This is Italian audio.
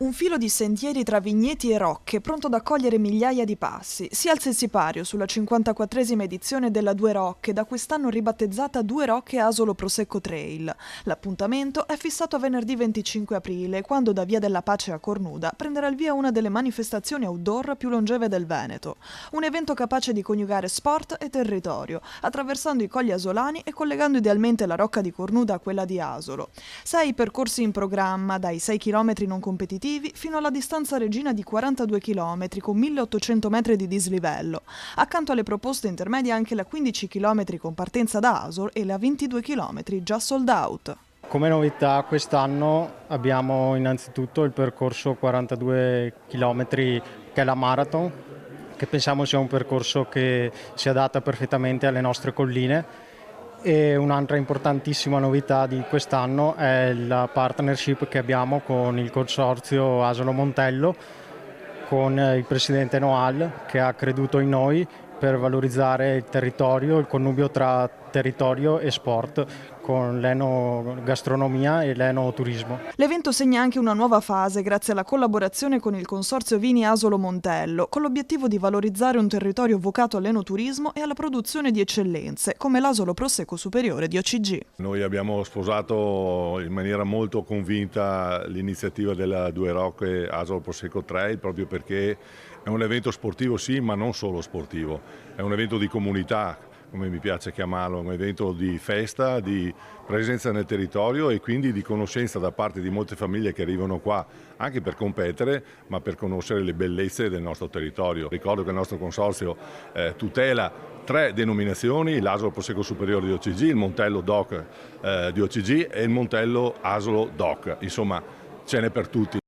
Un filo di sentieri tra vigneti e rocche, pronto ad accogliere migliaia di passi. Si alza il sipario sulla 54esima edizione della Due Rocche, da quest'anno ribattezzata Due Rocche Asolo Prosecco Trail. L'appuntamento è fissato a venerdì 25 aprile, quando da Via della Pace a Cornuda prenderà il via una delle manifestazioni outdoor più longeve del Veneto. Un evento capace di coniugare sport e territorio, attraversando i colli asolani e collegando idealmente la rocca di Cornuda a quella di Asolo. 6 percorsi in programma, dai 6 km non competitivi fino alla distanza regina di 42 km con 1800 metri di dislivello. Accanto alle proposte intermedie anche la 15 km con partenza da Asolo e la 22 km già sold out. Come novità quest'anno abbiamo innanzitutto il percorso 42 km che è la Marathon, che pensiamo sia un percorso che si adatta perfettamente alle nostre colline. E un'altra importantissima novità di quest'anno è la partnership che abbiamo con il consorzio Asolo Montello, con il presidente Noal che ha creduto in noi per valorizzare il territorio, il connubio tra territorio e sport, con l'enogastronomia e l'enoturismo. L'evento segna anche una nuova fase grazie alla collaborazione con il Consorzio Vini Asolo Montello, con l'obiettivo di valorizzare un territorio vocato all'enoturismo e alla produzione di eccellenze, come l'Asolo Prosecco Superiore di OCG. Noi abbiamo sposato in maniera molto convinta l'iniziativa della Due Rocche Asolo Prosecco Trail, proprio perché è un evento sportivo sì, ma non solo sportivo, è un evento di comunità, come mi piace chiamarlo, un evento di festa, di presenza nel territorio e quindi di conoscenza da parte di molte famiglie che arrivano qua anche per competere, ma per conoscere le bellezze del nostro territorio. Ricordo che il nostro consorzio tutela 3 denominazioni: l'Asolo Prosecco Superiore di OCG, il Montello DOC di OCG e il Montello Asolo DOC. Insomma, ce n'è per tutti.